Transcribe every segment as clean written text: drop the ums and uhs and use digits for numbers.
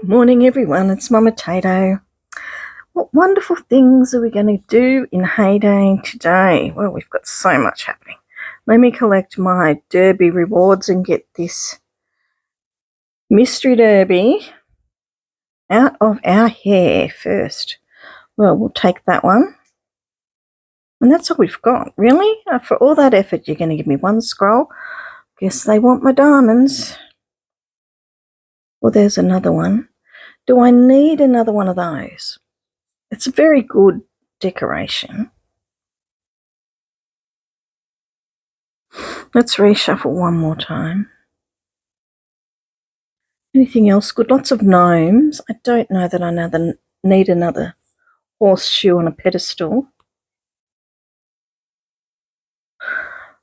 Good morning, everyone. It's Mama Tato. What wonderful things are we going to do in Heyday today? Well, we've got so much happening. Let me collect my Derby rewards and get this mystery Derby out of our hair first. Well, we'll take that one. And that's all we've got, really? For all that effort, you're going to give me one scroll? Guess they want my diamonds. Well, there's another one. Do I need another one of those? It's a very good decoration. Let's reshuffle one more time. Anything else good? Lots of gnomes. I don't know that I need another horseshoe on a pedestal.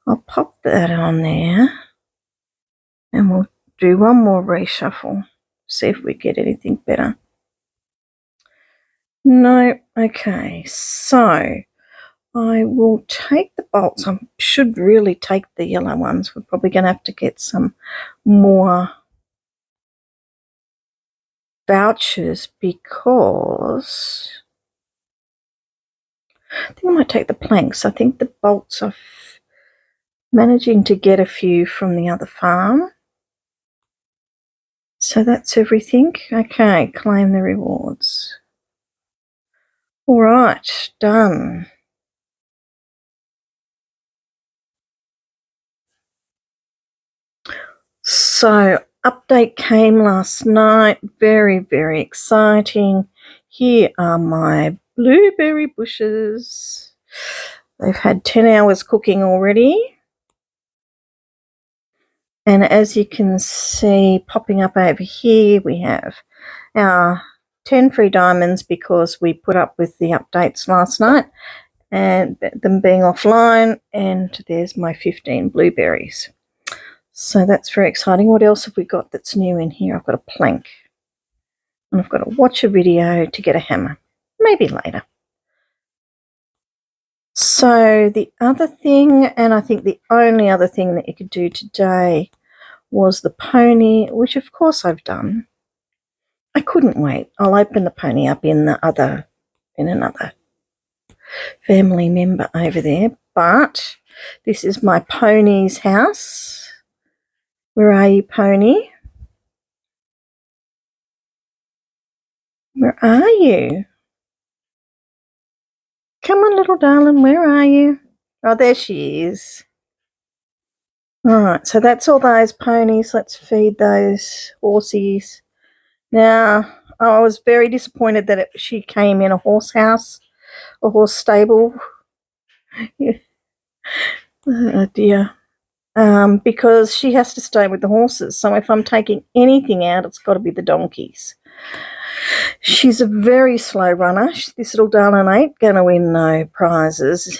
I'll pop that on there and we'll do one more reshuffle. See if we get anything better. No. Okay, so I will take the bolts. I should really take the yellow ones. We're probably going to have to get some more vouchers because I think I might take the planks. I think the bolts are managing to get a few from the other farm. So that's everything. Okay, claim the rewards. All right, done. So update came last night. Very, very exciting. Here are my blueberry bushes. They've had 10 hours cooking already. And as you can see, popping up over here, we have our 10 free diamonds because we put up with the updates last night and them being offline. And there's my 15 blueberries. So that's very exciting. What else have we got that's new in here? I've got a plank. And I've got to watch a video to get a hammer. Maybe later. So the other thing, and I think the only other thing that you could do today was the pony, which of course I've done. I couldn't wait. I'll open the pony up in another family member over there. But this is my pony's house. Where are you, pony? Where are you? Come on, little darling, where are you? Oh, there she is. All right, so that's all those ponies. Let's feed those horsies. Now, I was very disappointed that she came in a horse house, a horse stable. Oh, dear. Because she has to stay with the horses. So if I'm taking anything out, it's got to be the donkeys. She's a very slow runner. This little darling ain't going to win no prizes.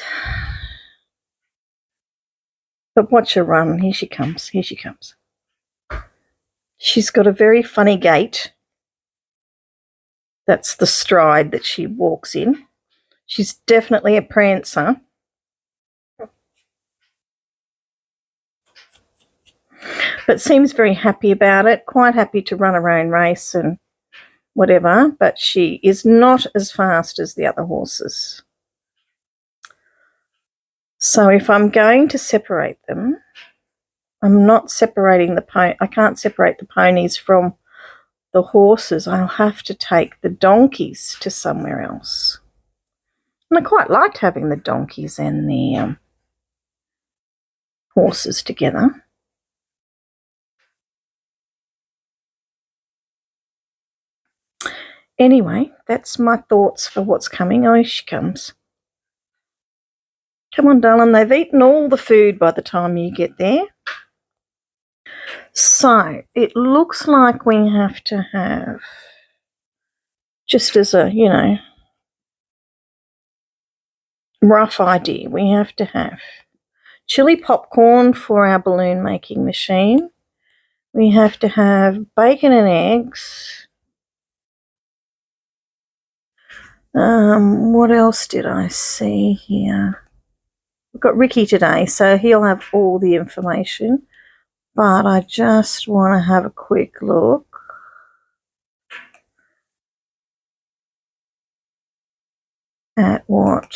But watch her run. Here she comes. Here she comes. She's got a very funny gait. That's the stride that she walks in. She's definitely a prancer. But seems very happy about it. Quite happy to run her own race and whatever. But she is not as fast as the other horses. So if I'm going to separate them, I'm not separating the pony. I can't separate the ponies from the horses. I'll have to take the donkeys to somewhere else. And I quite liked having the donkeys and the horses together. Anyway, that's my thoughts for what's coming. Oh, here she comes. Come on, darling. They've eaten all the food by the time you get there. So it looks like we have to have, just as a, rough idea, we have to have chili popcorn for our balloon making machine. We have to have bacon and eggs. What else did I see here? We've got Ricky today, so he'll have all the information. But I just want to have a quick look. at what?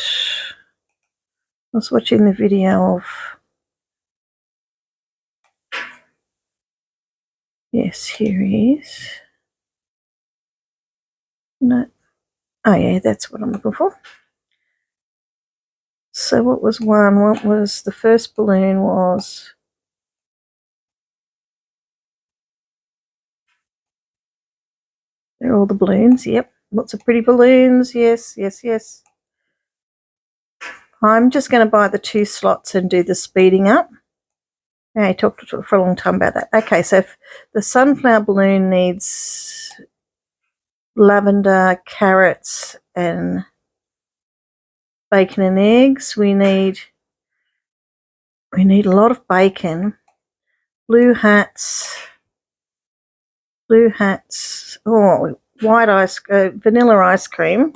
I was watching the video of, yes, here he is. No, oh yeah, that's what I'm looking for. So what was one? What was the first balloon was? There are all the balloons, yep. Lots of pretty balloons, yes, yes, yes. I'm just going to buy the 2 slots and do the speeding up. I talked for a long time about that. Okay, so if the sunflower balloon needs lavender, carrots, and bacon and eggs. We need a lot of bacon. Blue hats. Oh, vanilla ice cream.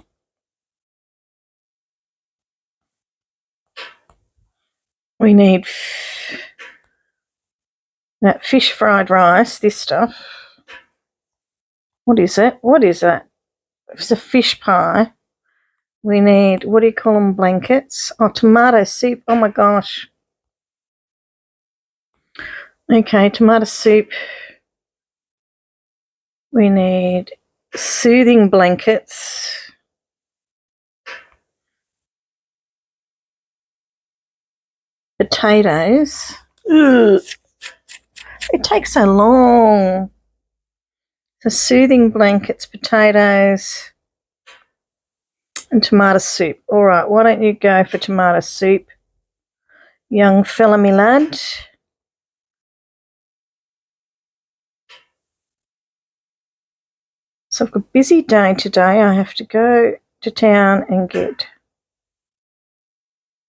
We need that fish fried rice, this stuff. What is it? What is that? It's a fish pie. We need, what do you call them, blankets? Oh, tomato soup. Oh my gosh. Okay, tomato soup. We need soothing blankets. Potatoes. Ugh. It takes so long. So soothing blankets, potatoes, and tomato soup. All right, why don't you go for tomato soup, young fella, me lad? So I've got a busy day today. I have to go to town and get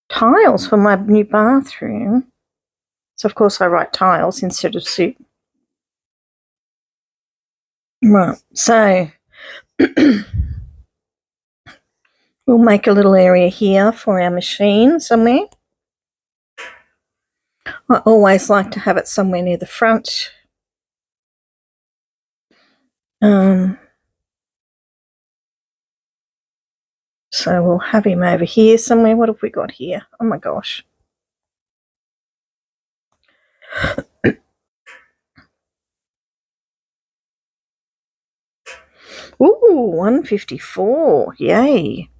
tiles for my new bathroom. So, of course, I write tiles instead of soup. Right, so we'll make a little area here for our machine somewhere. I always like to have it somewhere near the front. So we'll have him over here somewhere. What have we got here? Oh my gosh. Ooh, 154. Yay.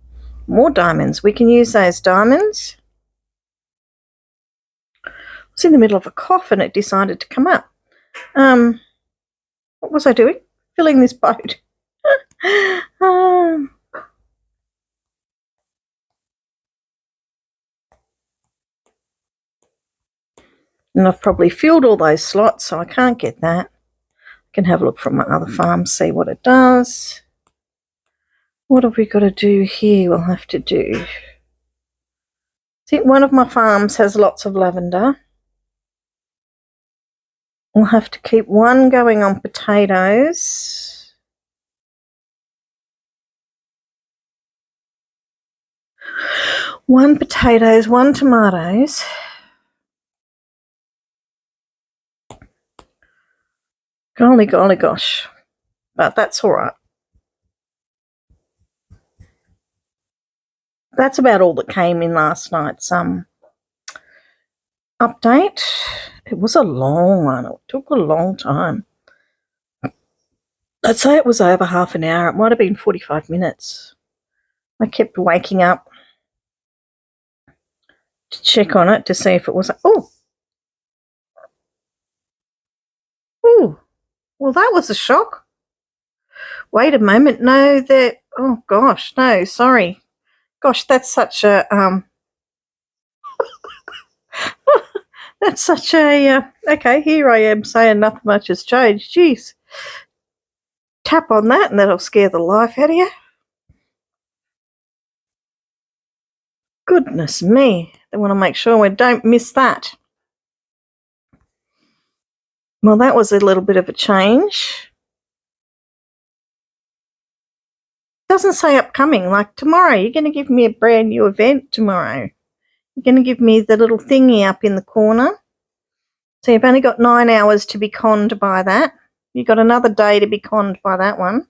More diamonds. We can use those diamonds. I was in the middle of a cough and it decided to come up. What was I doing? Filling this boat. And I've probably filled all those slots, so I can't get that. I can have a look from my other farm, see what it does. What have we got to do here? We'll have to do. I think one of my farms has lots of lavender. We'll have to keep one going on potatoes. One potatoes, one tomatoes. Golly gosh. But that's all right. That's about all that came in last night's update. It was a long one. It took a long time. I'd say it was over half an hour. It might have been 45 minutes. I kept waking up to check on it to see if it was... Oh, well, that was a shock. Wait a moment. No, oh, gosh, no, sorry. Gosh, that's such a... that's such a... okay, here I am saying nothing much has changed. Jeez. Tap on that and that'll scare the life out of you. Goodness me. I want to make sure we don't miss that. Well, that was a little bit of a change. Doesn't say upcoming, like tomorrow. You're going to give me a brand new event tomorrow. You're going to give me the little thingy up in the corner. So you've only got 9 hours to be conned by that. You've got another day to be conned by that one.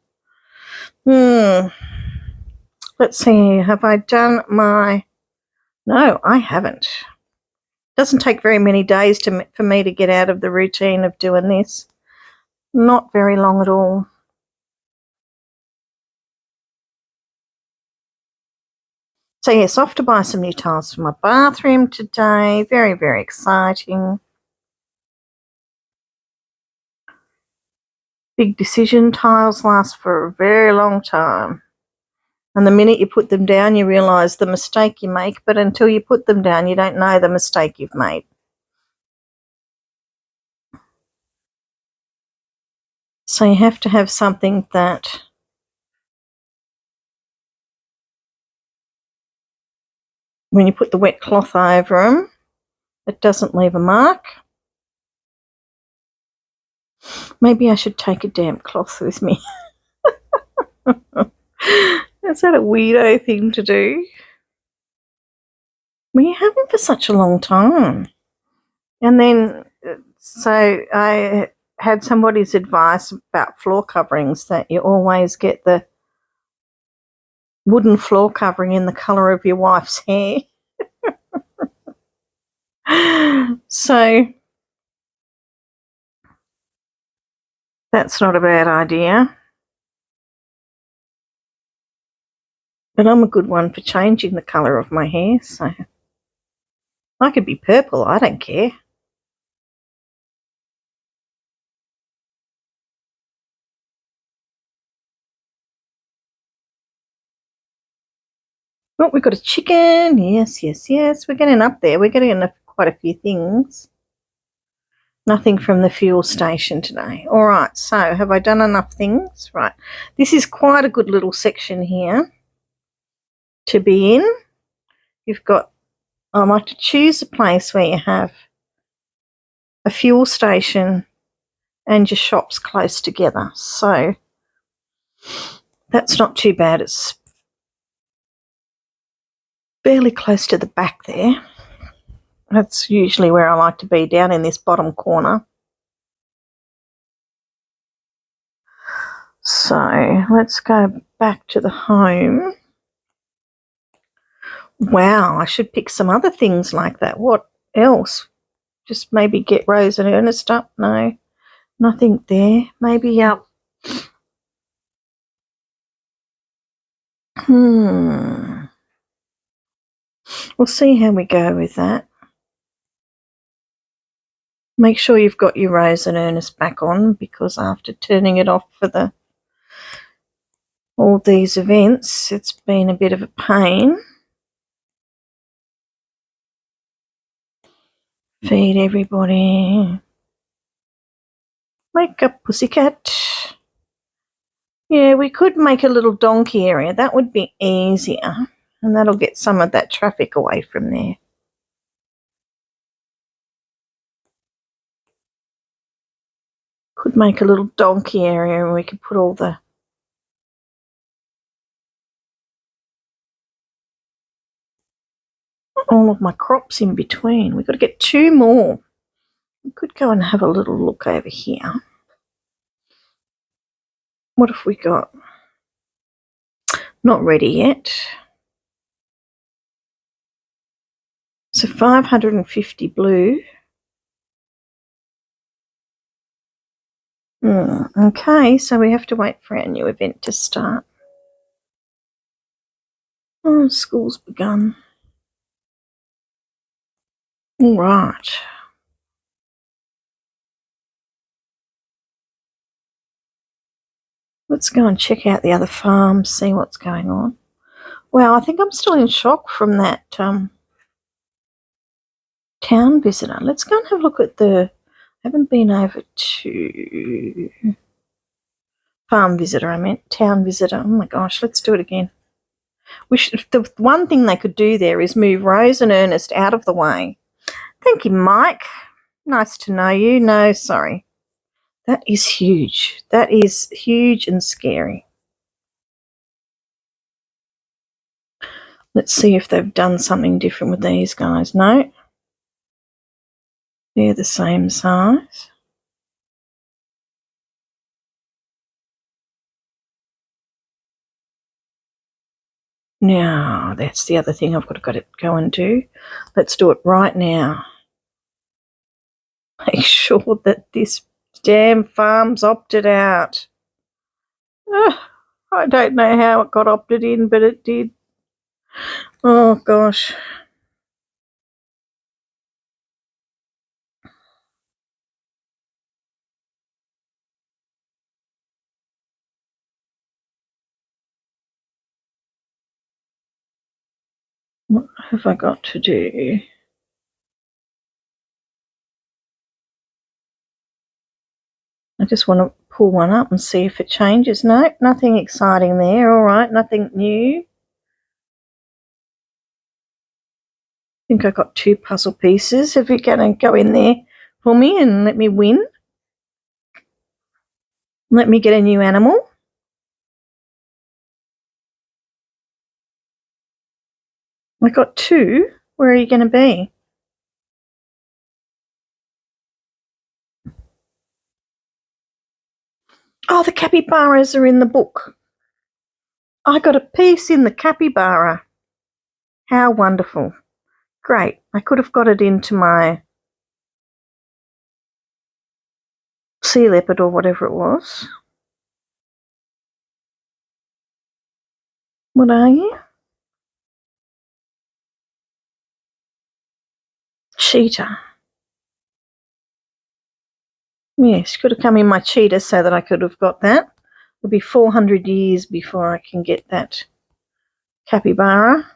Let's see, have I done my... No, I haven't. Doesn't take very many days for me to get out of the routine of doing this. Not very long at all. So yes, off to buy some new tiles for my bathroom today. Very, very exciting. Big decision. Tiles last for a very long time. And the minute you put them down, you realise the mistake you make, but until you put them down, you don't know the mistake you've made. So you have to have something that when you put the wet cloth over them, it doesn't leave a mark. Maybe I should take a damp cloth with me. Is that a weirdo thing to do? Well, you have them for such a long time. And then, so I had somebody's advice about floor coverings that you always get the wooden floor covering in the colour of your wife's hair. So that's not a bad idea. But I'm a good one for changing the colour of my hair, so I could be purple, I don't care. Oh, we've got a chicken. Yes, yes, yes. We're getting up there. We're getting quite a few things. Nothing from the fuel station today. All right, so have I done enough things? Right. This is quite a good little section here to be in. You've got, I like to choose a place where you have a fuel station and your shops close together. So that's not too bad. It's fairly close to the back there. That's usually where I like to be, down in this bottom corner. So let's go back to the home. Wow, I should pick some other things like that. What else? Just maybe get Rose and Ernest up? No, nothing there. Maybe, we'll see how we go with that. Make sure you've got your Rose and Ernest back on, because after turning it off for all these events, it's been a bit of a pain. Feed everybody. Wake up, pussycat. Yeah, we could make a little donkey area. That would be easier, and that'll get some of that traffic away from there. Could make a little donkey area and we could put all of my crops in between. We've got to get 2 more. We could go and have a little look over here. What have we got? Not ready yet. So 550 blue. Okay, so we have to wait for our new event to start. Oh, school's begun. All right. Let's go and check out the other farms, see what's going on. Wow, I think I'm still in shock from that town visitor. Let's go and have a look at I haven't been over to farm visitor, I meant town visitor. Oh my gosh, let's do it again. The one thing they could do there is move Rose and Ernest out of the way. Thank you, Mike. Nice to know you. No, sorry. That is huge. That is huge and scary. Let's see if they've done something different with these guys. No. They're the same size. Now, that's the other thing I've got to go and do. Let's do it right now. Make sure that this damn farm's opted out. I don't know how it got opted in, but it did. Oh, gosh. What have I got to do? I just want to pull one up and see if it changes. No, nothing exciting there. All right, nothing new. I think I got 2 puzzle pieces. If you're going to go in there for me and let me win. Let me get a new animal. I got 2. Where are you going to be? Oh, the capybaras are in the book. I got a piece in the capybara. How wonderful. Great. I could have got it into my sea leopard or whatever it was. What are you? Cheetah. Yes, could have come in my cheetah so that I could have got that. It'll be 400 years before I can get that capybara.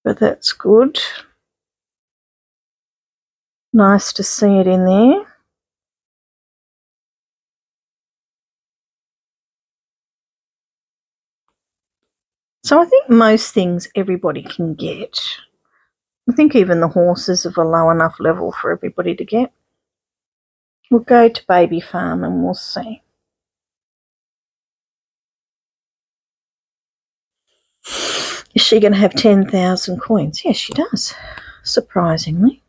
But that's good. Nice to see it in there. So I think most things everybody can get. I think even the horses of a low enough level for everybody to get. We'll go to Baby Farm and we'll see. Is she going to have 10,000 coins? Yes, she does, surprisingly.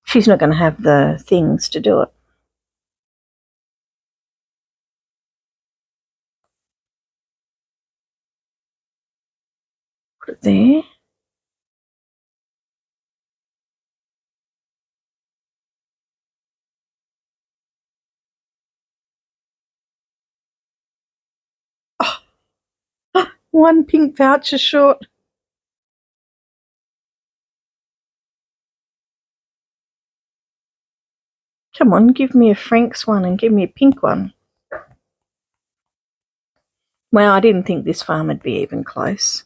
She's not going to have the things to do it. Put it there. Oh, 1 pink voucher short. Come on, give me a Frank's one and give me a pink one. Well, I didn't think this farm would be even close.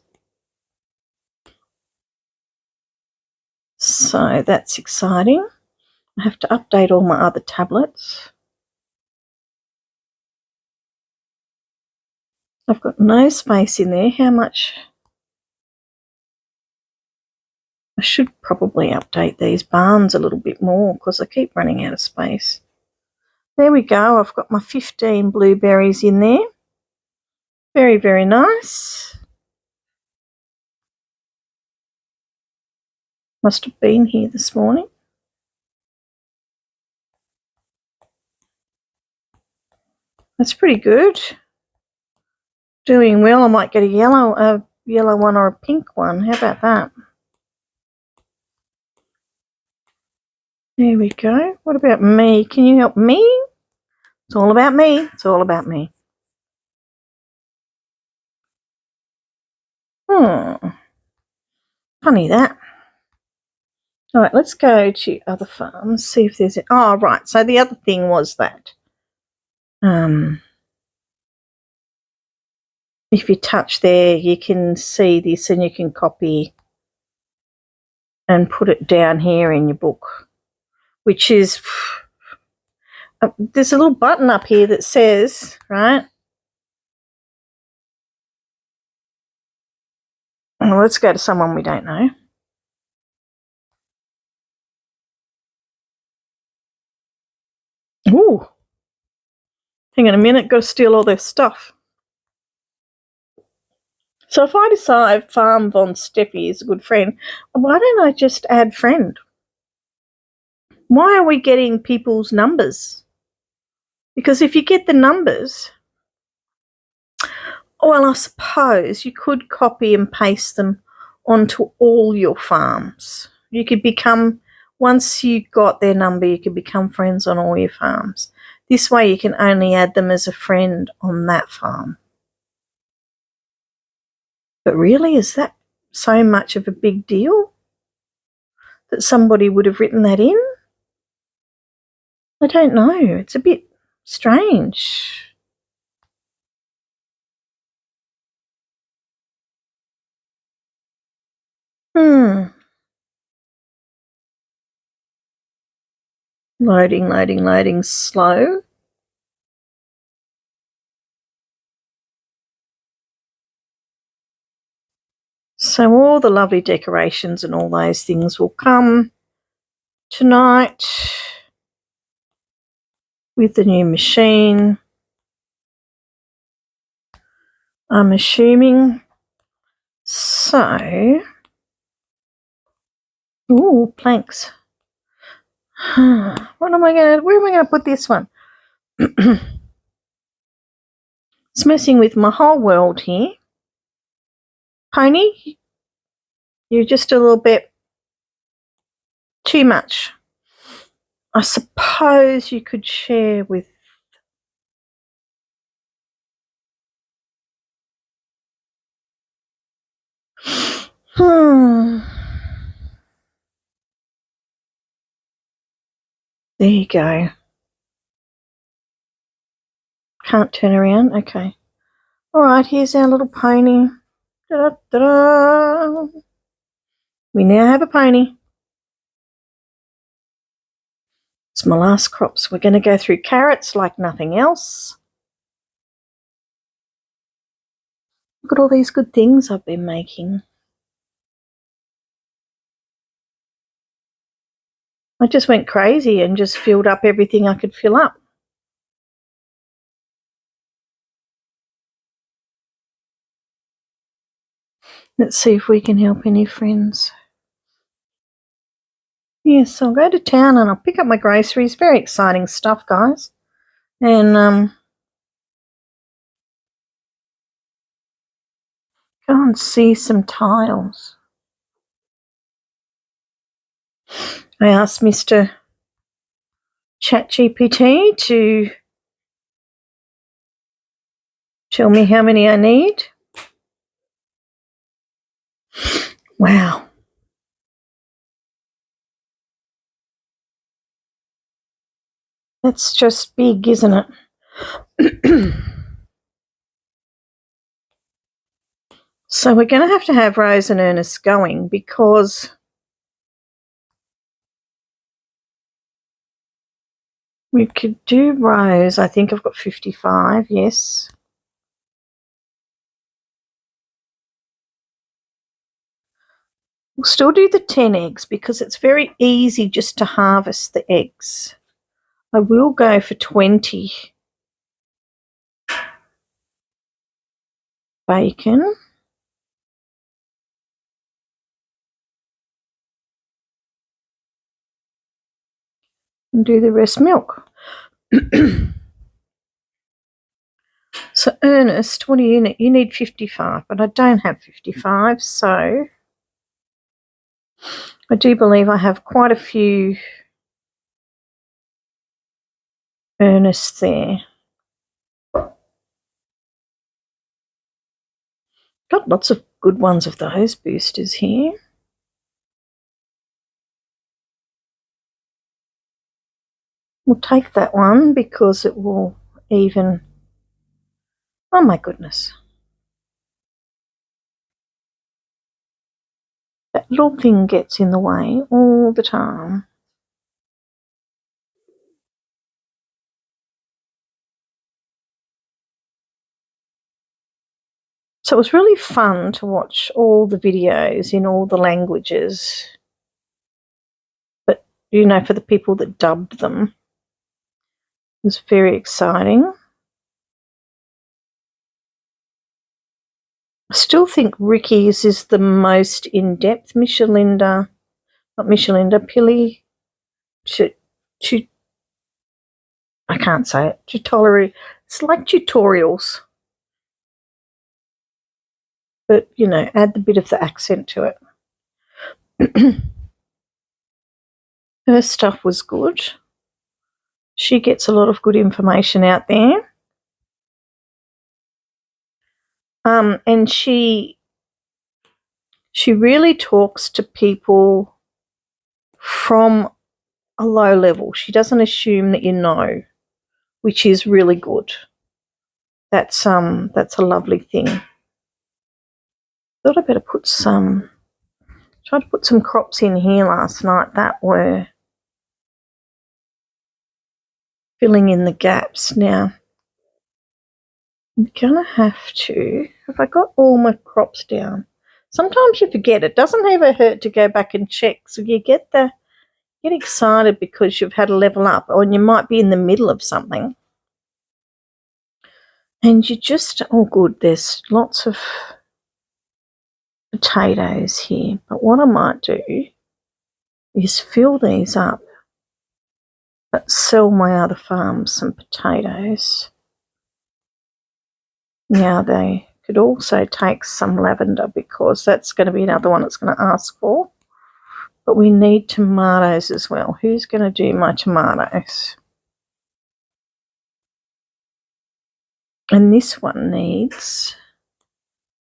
So that's exciting. I have to update all my other tablets. I've got no space in there. How much? I should probably update these barns a little bit more because I keep running out of space. There we go. I've got my 15 blueberries in there. Very, very nice. Must have been here this morning. That's pretty good. Doing well. I might get a yellow one or a pink one. How about that? There we go. What about me? Can you help me? It's all about me. It's all about me. Funny that. All right, let's go to other farms, see if there's... Oh, right. So the other thing was that if you touch there, you can see this and you can copy and put it down here in your book, which is... there's a little button up here that says, right? Oh, let's go to someone we don't know. Ooh. Hang on a minute, got to steal all their stuff. So if I decide Farm Von Steffi is a good friend, why don't I just add friend? Why are we getting people's numbers? Because if you get the numbers, well, I suppose you could copy and paste them onto all your farms. You could become, once you got their number, you could become friends on all your farms. This way you can only add them as a friend on that farm. But really, is that so much of a big deal that somebody would have written that in? I don't know. It's a bit strange. Loading, slow. So all the lovely decorations and all those things will come tonight with the new machine, I'm assuming. So, ooh, planks. Where am I going to put this one? It's messing with my whole world here. Pony, you're just a little bit too much. I suppose you could share with There you go. Can't turn around? Okay. All right, here's our little pony. Da-da-da-da. We now have a pony. It's my last crops. We're going to go through carrots like nothing else. Look at all these good things I've been making. I just went crazy and just filled up everything I could fill up. Let's see if we can help any friends. Yes, I'll go to town and I'll pick up my groceries. Very exciting stuff, guys. And go and see some tiles. I asked Mr. ChatGPT to tell me how many I need. Wow. That's just big, isn't it? So we're going to have Rose and Ernest going because we could do Rose. I think I've got 55, yes. We'll still do the 10 eggs because it's very easy just to harvest the eggs. I will go for 20 bacon. And do the rest milk. So Ernest, what do you need? You need 55, but I don't have 55, so I do believe I have quite a few Ernest there. Got lots of good ones of those boosters here. We'll take that one because it will even... Oh my goodness. That little thing gets in the way all the time. So it was really fun to watch all the videos in all the languages. But, you know, for the people that dubbed them, it was very exciting. I still think Ricky's is the most in-depth. Pilly I can't say it. It's like tutorials. But, you know, add the bit of the accent to it. Her stuff was good. She gets a lot of good information out there. And she really talks to people from a low level. She doesn't assume that you know, which is really good. That's a lovely thing. Thought I better tried to put some crops in here last night that were filling in the gaps. Now, I'm going to have I got all my crops down? Sometimes you forget. It doesn't ever hurt to go back and check. So you get excited because you've had a level up, or you might be in the middle of something. And you just, oh good, there's lots of potatoes here. But what I might do is fill these up, but sell my other farms some potatoes. Now they could also take some lavender, because that's going to be another one it's going to ask for. But we need tomatoes as well. Who's going to do my tomatoes? And this one needs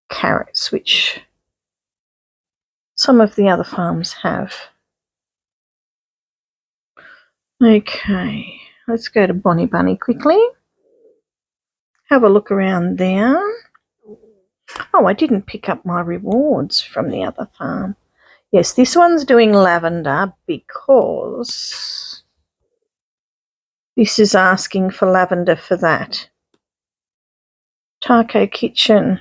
carrots, which some of the other farms have. Okay, let's go to Bonnie Bunny quickly. Have a look around there. Oh, I didn't pick up my rewards from the other farm. Yes, this one's doing lavender because this is asking for lavender for that. Taco Kitchen.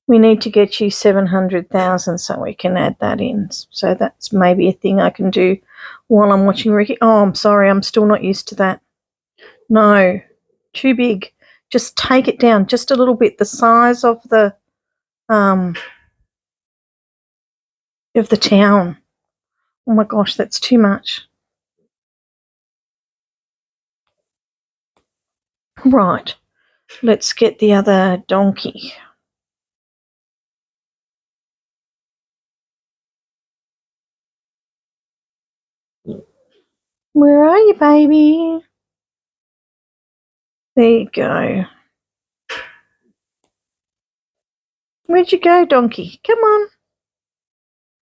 We need to get you 700,000 so we can add that in. So that's maybe a thing I can do while I'm watching Ricky. Oh, I'm sorry, I'm still not used to that. No, too big. Just take it down just a little bit. The size of the town. Oh my gosh, that's too much. Right, let's get the other donkey. Where are you, baby? There you go. Where'd you go, donkey? Come on.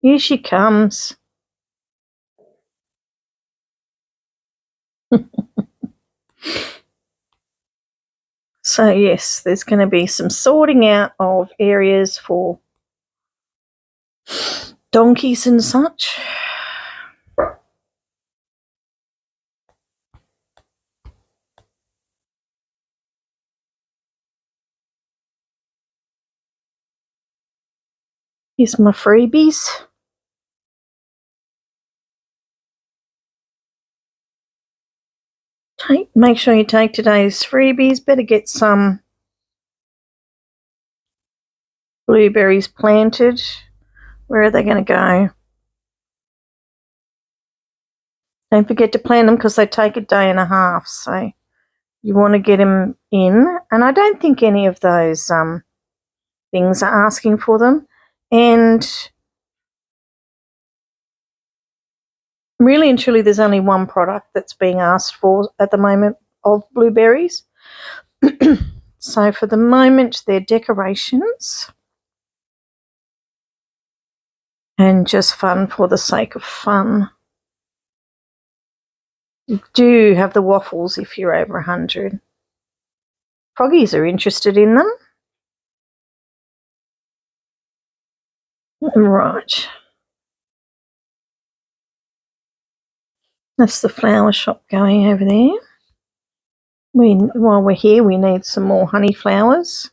Here she comes. So, yes, there's going to be some sorting out of areas for donkeys and such. Here's my freebies. Make sure you take today's freebies. Better get some blueberries planted. Where are they going to go? Don't forget to plant them because they take a day and a half. So you want to get them in. And I don't think any of those things are asking for them. And really and truly, there's only one product that's being asked for at the moment of blueberries. So for the moment, they're decorations and just fun for the sake of fun. You do have the waffles if you're over 100. Froggies are interested in them. Right. That's the flower shop going over there. While we're here, we need some more honey flowers.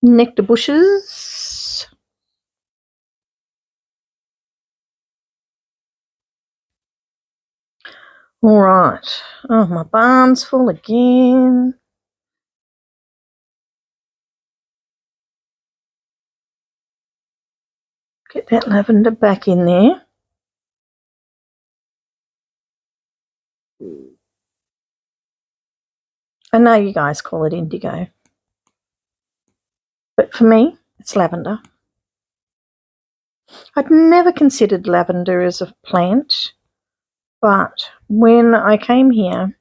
Nectar bushes. All right. Oh, my barn's full again. Get that lavender back in there. I know you guys call it indigo, but for me, it's lavender. I'd never considered lavender as a plant, but when I came here,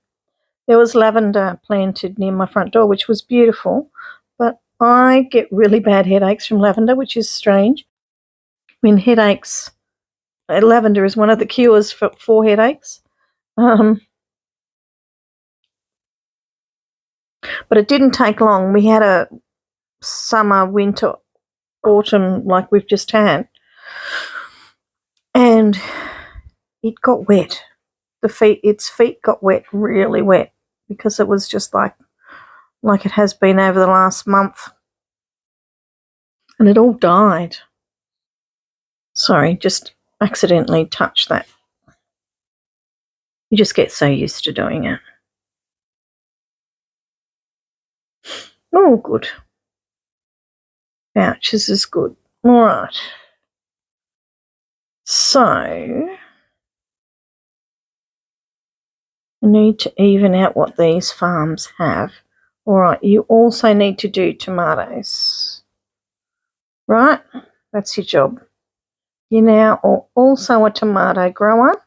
there was lavender planted near my front door, which was beautiful, but I get really bad headaches from lavender, which is strange. When headaches, lavender is one of the cures for headaches. But it didn't take long. We had a summer, winter, autumn like we've just had, and it got wet. Its feet got wet, really wet, because it was just like it has been over the last month, and it all died. Sorry, just accidentally touched that. You just get so used to doing it. Oh, good. Ouches is good. All right. So, I need to even out what these farms have. All right, you also need to do tomatoes. Right? That's your job. You're now also a tomato grower,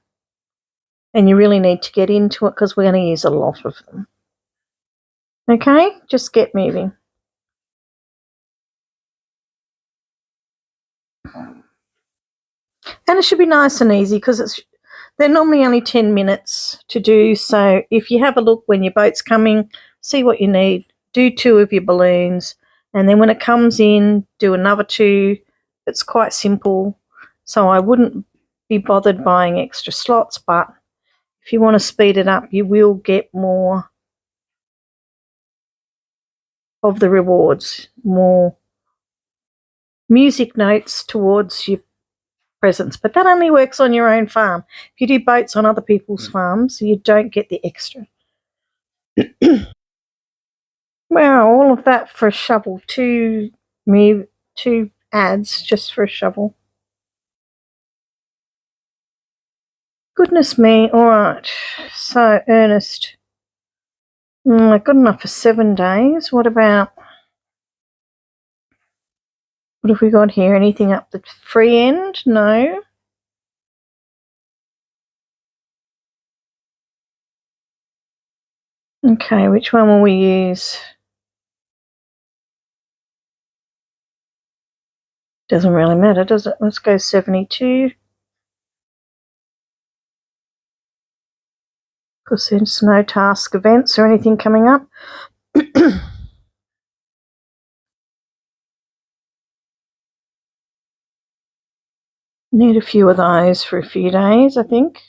and you really need to get into it because we're going to use a lot of them. Okay? Just get moving. And it should be nice and easy because they're normally only 10 minutes to do. So if you have a look when your boat's coming, see what you need, do 2 of your balloons, and then when it comes in, do another 2. It's quite simple. So I wouldn't be bothered buying extra slots, but if you want to speed it up, you will get more of the rewards, more music notes towards your presents. But that only works on your own farm. If you do boats on other people's farms, you don't get the extra. Wow, all of that for a shovel. 2 ads just for a shovel. Goodness me. All right. So, Ernest. Good enough for 7 days. What have we got here? Anything up the free end? No. Okay, which one will we use? Doesn't really matter, does it? Let's go 72. Because there's no task events or anything coming up. Need a few of those for a few days, I think.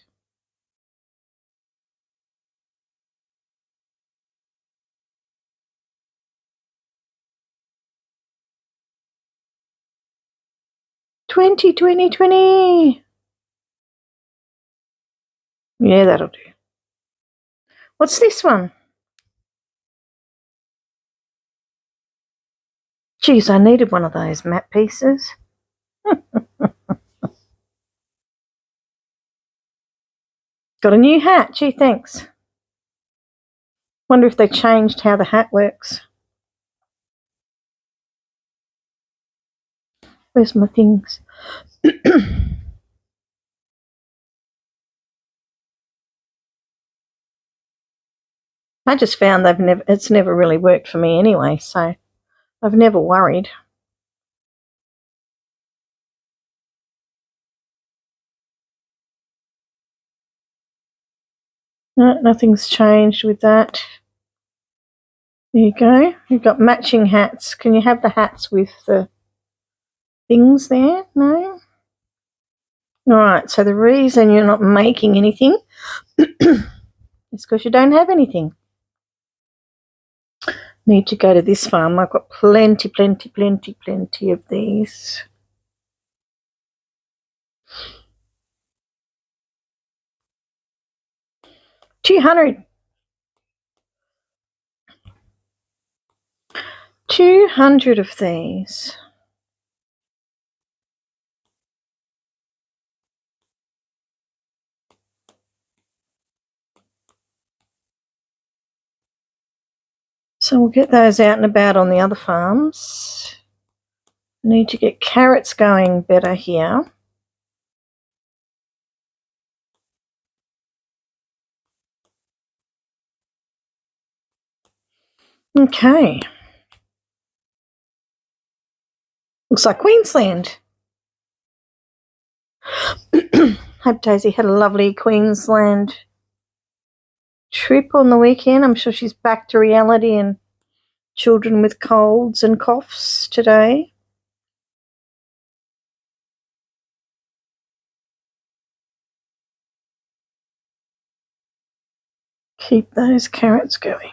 $20. Yeah, that'll do. What's this one? Geez, I needed one of those map pieces. Got a new hat. Gee, thanks. Wonder if they changed how the hat works. Where's my things? I just found it's never really worked for me anyway, so I've never worried. No, nothing's changed with that. There you go. You've got matching hats. Can you have the hats with the things there? No? All right, so the reason you're not making anything is because you don't have anything. Need to go to this farm. I've got plenty of these. $200. 200 of these. So we'll get those out and about on the other farms. Need to get carrots going better here. Okay. Looks like Queensland. Hope Daisy had a lovely Queensland trip on the weekend. I'm sure she's back to reality and children with colds and coughs today. Keep those carrots going.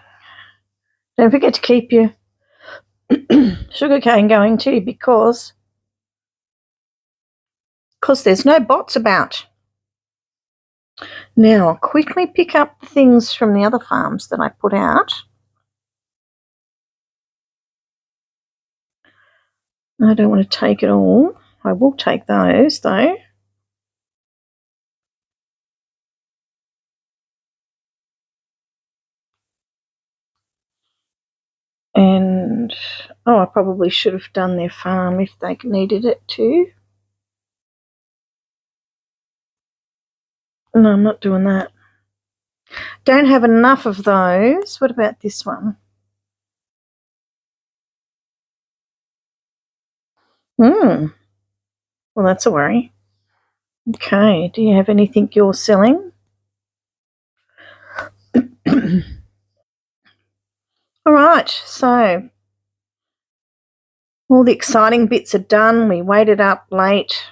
Don't forget to keep your sugarcane going too, because there's no bots about. Now, I'll quickly pick up the things from the other farms that I put out. I don't want to take it all. I will take those though. And, I probably should have done their farm if they needed it too. No, I'm not doing that. Don't have enough of those. What about this one? Well, that's a worry. Okay, do you have anything you're selling? All right, so all the exciting bits are done. We waited up late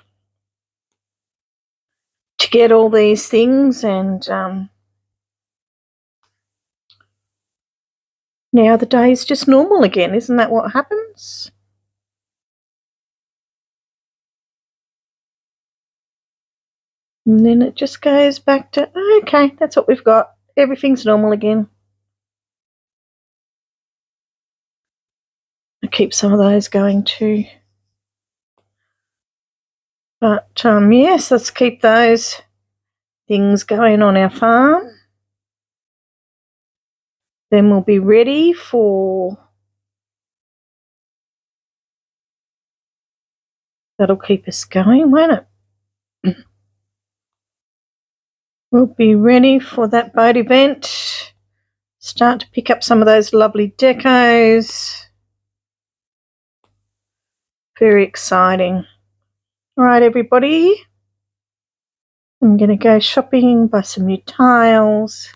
to get all these things, and now the day's just normal again. Isn't that what happens? And then it just goes back to, okay, that's what we've got. Everything's normal again. I keep some of those going too. But yes, let's keep those things going on our farm. Then we'll be ready for, that'll keep us going, won't it? We'll be ready for that boat event. Start to pick up some of those lovely decos. Very exciting. All right, everybody. I'm going to go shopping, buy some new tiles,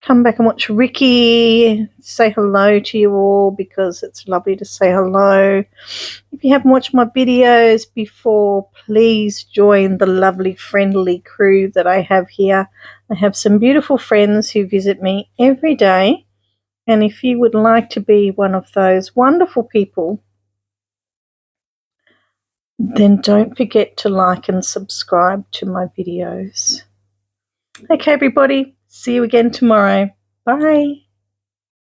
come back and watch Ricky, say hello to you all because it's lovely to say hello. If you haven't watched my videos before, please join the lovely, friendly crew that I have here. I have some beautiful friends who visit me every day, and if you would like to be one of those wonderful people, then don't forget to like and subscribe to my videos. Okay, everybody. See you again tomorrow. Bye.